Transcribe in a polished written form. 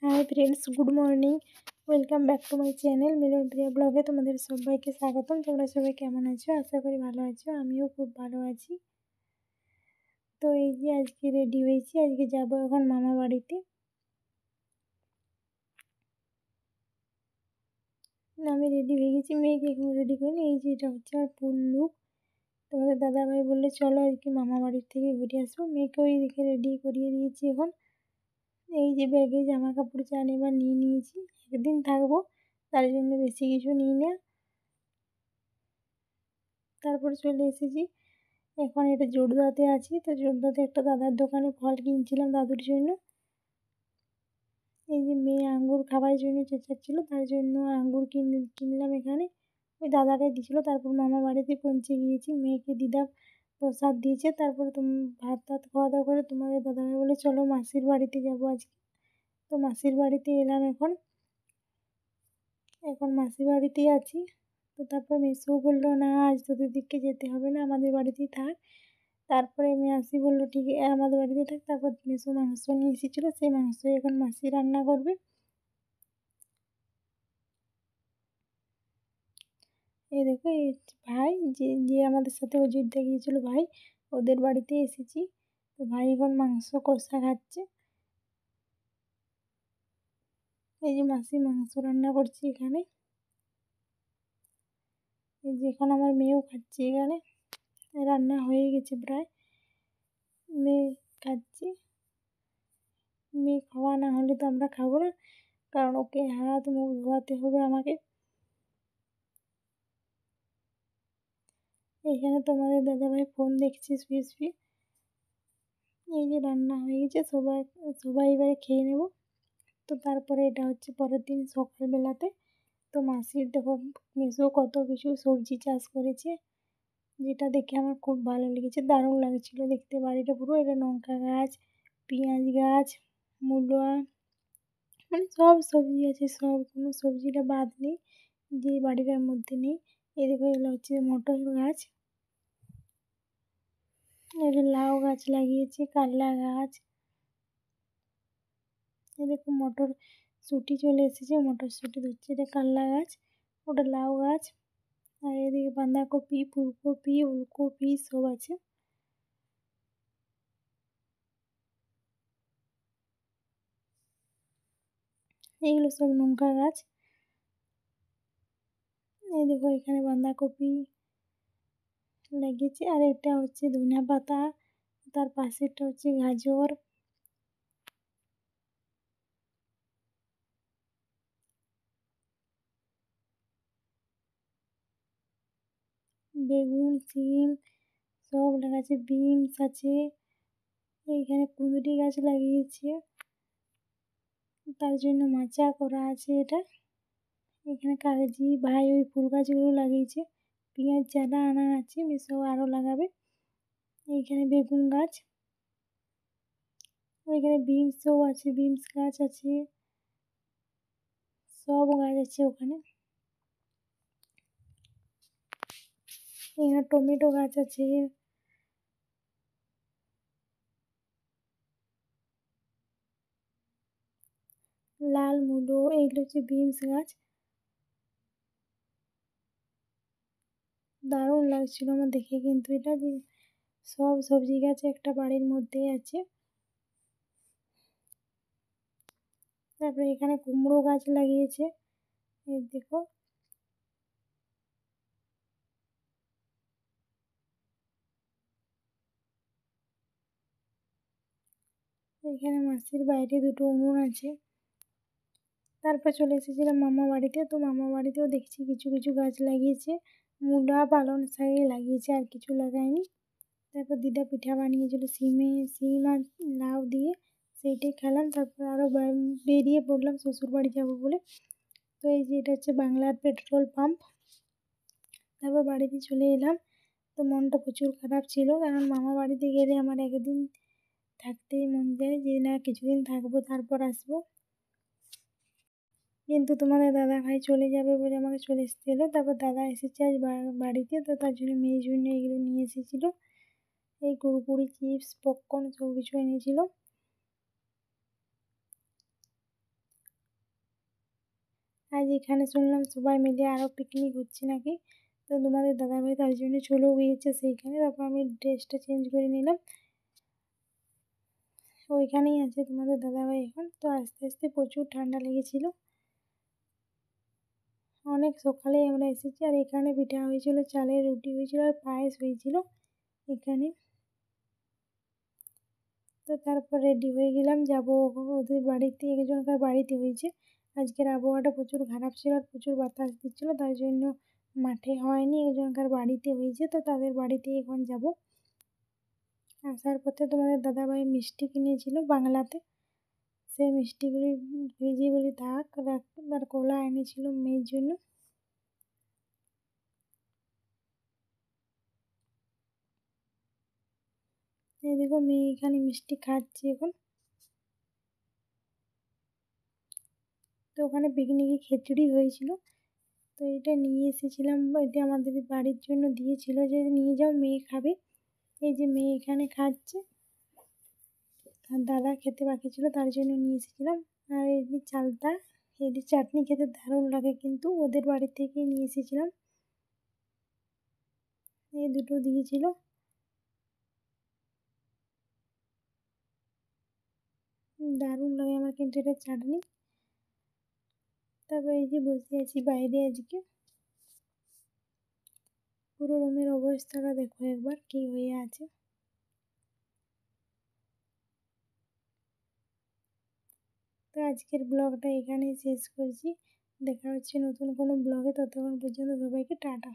High friends, good morning. Welcome back to my channel Milan Priya ব্লগে তোমাদের সবাইকে স্বাগতম। তোমরা সবাই কেমন আছো? আশা করি ভালো আছো। আমিও খুব ভালো আছি। তো এই যে আজকে রেডি হয়েছি, আজকে যাব এখন মামা বাড়িতে। আমি রেডি হয়ে গেছি, মেয়েকে এখন রেডি করিনি। এই যে এটা হচ্ছে আমার ফুল লুক। তোমাদের দাদাভাই বললে চলো আজকে মামা বাড়ির থেকে ঘুরে আসবো। মেয়েকে ওই দেখে রেডি করিয়ে দিয়েছি। এখন এই যে ব্যাগে জামা কাপড় চান এবার নিয়ে নিয়েছি, একদিন থাকবো তার জন্য বেশি কিছু নিই না। তারপরে চলে এসেছি, এখন এটা জোরদাতে আছি। তো জোরদাতে একটা দাদার দোকানে ফল কিনছিলাম দাদুর জন্য। এই যে মেয়ে আঙ্গুর খাবার জন্য চেঁচাচ্ছিল, তার জন্য আঙ্গুর কিনলাম এখানে। ওই দাদাটাই দিয়েছিল। তারপর মামা বাড়িতে পৌঁছে গিয়েছি, মেয়েকে দিদা প্রসাদ দিয়েছে। তারপরে ভাত টাত খাওয়া দাওয়া করে তোমাদের দাদাভাই বলে চলো মাসির বাড়িতে যাবো আজকে। তো মাসির বাড়িতে এলাম এখন মাসির বাড়িতেই আছি। তো তারপর মেসো বললো না আজ তোদের দিকে যেতে হবে না, আমাদের বাড়িতেই থাক। তারপরে মাসি বললো ঠিক আমাদের বাড়িতে থাক। তারপর মেসো মাংস নিয়ে এসেছিলো, সেই মাংসই এখন মাসি রান্না করবে। এই দেখো এই ভাই যে যে আমাদের সাথে অযোধ্যা গিয়েছিল ভাই, ওদের বাড়িতে এসেছি। তো ভাই এখন মাংস কষা খাচ্ছে। এই যে মাসি মাংস রান্না করছে এখানে। এই যে এখন আমার মেয়েও খাচ্ছে এখানে, রান্না হয়ে গেছে প্রায়। মেয়ে খাচ্ছে, মেয়ে খাওয়া না হলে তো আমরা খাবো না, কারণ ওকে হাত মুখ ধোয়াতে হবে আমাকে। এখানে তোমাদের দাদাভাই ফোন দেখছে শুয়ে শুয়ে। এই যে রান্না হয়ে গেছে, সবাই এবারে খেয়ে নেব। তো তারপরে এটা হচ্ছে পরের দিন সকালবেলাতে। তো মাসির দেখো মেসো কত কিছু সবজি চাষ করেছে, যেটা দেখে আমার খুব ভালো লেগেছে, দারুণ লাগছিলো দেখতে বাড়িটা পুরো। এটা লঙ্কা গাছ, পেঁয়াজ গাছ, মূলা, মানে সব সবজি আছে, সব কোনো সবজিটা বাদ নেই যে বাড়িটার মধ্যে নেই। এই দেখো এগুলো হচ্ছে মটর গাছ, এটা লাউ গাছ লাগিয়েছে, কারলা গাছ। এই দেখো মটর শুঁটি চলে এসেছে, মটরশুঁটি ধরছে। এটা কারলা গাছ, ওটা লাউ গাছ। আর এদিকে বাঁধাকপি, ফুলকপি, ওলকপি সব আছে। এইগুলো সব লঙ্কা গাছ। এই দেখো এখানে বাঁধাকপি লাগিয়েছে, আর এটা হচ্ছে ধনিয়া পাতা, তার পাশেরটা হচ্ছে গাজর। বেগুন, সিম সব লাগাচ্ছে, বিনস আছে। এইখানে কুঁদরি গাছ লাগিয়েছে, তার জন্য মাচা করা আছে এটা। এখানে কাগজি ভাই ওই ফুল গাছগুলো লাগিয়েছে। পেঁয়াজ চারা আনা আছে, সব আরও লাগাবে। এইখানে বেগুন গাছ, ওইখানে বিনসও আছে, বিনস গাছ আছে, সব গাছ আছে ওখানে। এখানে টমেটো গাছ আছে, লাল মূলো। এইগুলো হচ্ছে বিনস গাছ, দারুণ লাগছিল আমার দেখে। কিন্তু এটা যে সব সবজি গাছ একটা বাড়ির মধ্যেই আছে। তারপরে এখানে কুমড়ো গাছ লাগিয়েছে, এই দেখো। এখানে মাসির বাইরে দুটো উনুন আছে। তারপর চলে এসেছিলাম মামা বাড়িতে। তো মামা বাড়িতেও দেখছি কিছু কিছু গাছ লাগিয়েছে, মূলা পালং শাকে লাগিয়েছে, আর কিছু লাগায়নি। তারপর দিদা পিঠা বানিয়েছিল সিম আর লাউ দিয়ে, সেইটাই খেলাম। তারপর আরও বেরিয়ে পড়লাম শ্বশুর বাড়ি যাবো বলে। তো এই যে এটা হচ্ছে বাংলার পেট্রোল পাম্প। তারপর বাড়িতে চলে এলাম। তো মনটা প্রচুর খারাপ ছিল, কারণ মামা বাড়িতে গেলে আমার একদিন থাকতেই মন যায়, যে না কিছুদিন থাকবো তারপর আসবো। কিন্তু তোমাদের দাদা ভাই চলে যাবে বলে আমাকে চলে আসতে হলো। তারপর দাদা এসেছে আজ বাড়িতে, তো তার জন্য মেয়ের জন্য এগুলো নিয়ে এসেছিলো, এই কুরকুরি, চিপস, পপকর্ন সব কিছু এনেছিল। আজ এখানে শুনলাম সবাই মিলে আরও পিকনিক হচ্ছে নাকি, তো তোমাদের দাদাভাই তার জন্য চলেও গিয়েছে সেইখানে। তারপর আমি ড্রেসটা চেঞ্জ করে নিলাম, ওইখানেই আছে তোমাদের দাদাভাই এখন। তো আস্তে আস্তে প্রচুর ঠান্ডা লেগেছিল, অনেক সকালেই আমরা এসেছি। আর এখানে পিঠা হয়েছিল, চালের রুটি হয়েছিল আর পায়েস হয়েছিল এখানে। তো তারপর রেডি হয়ে গেলাম, যাবো ওদের বাড়িতে, একজনকার বাড়িতে হয়েছে। আজকের আবহাওয়াটা প্রচুর খারাপ ছিল আর প্রচুর বাতাস দিচ্ছিলো, তার জন্য মাঠে হয়নি, একজনকার বাড়িতে হয়েছে। তো তাদের বাড়িতেই এখন যাব। আসার পথে তোমাদের দাদাভাই মিষ্টি কিনেছিল বাংলাতে, সেই মিষ্টিগুলি ফ্রিজে বলি থাক, আর কলা এনেছিল মেয়ের জন্য। এই দেখো মেয়ে এখানে মিষ্টি খাচ্ছে এখন। তো ওখানে পিকনিকে খিচুড়ি হয়েছিল, তো এটা নিয়ে এসেছিলাম, এটা আমাদের বাড়ির জন্য দিয়েছিল যে নিয়ে যাও মেয়ে খাবে। এই যে মেয়ে এখানে খাচ্ছে, আর দাদা খেতে বাকি ছিল তার জন্য নিয়ে এসেছিলাম। আর এই যে চালতা, এই যে চাটনি খেতে দারুণ লাগে, কিন্তু ওদের বাড়ি থেকেই নিয়ে এসেছিলাম। এই দুটো দিয়েছিল, দারুণ লাগে আমার কিন্তু এটা চাটনি। তারপর এই যে বসে আছি বাইরে আজকে, পুরো রুমের অবস্থাটা দেখো একবার কি হয়ে আছে। তো আজকের ব্লগটা এখানেই শেষ করছি, দেখা হচ্ছে নতুন কোনো ব্লগে, ততক্ষণ পর্যন্ত সবাইকে টাটা।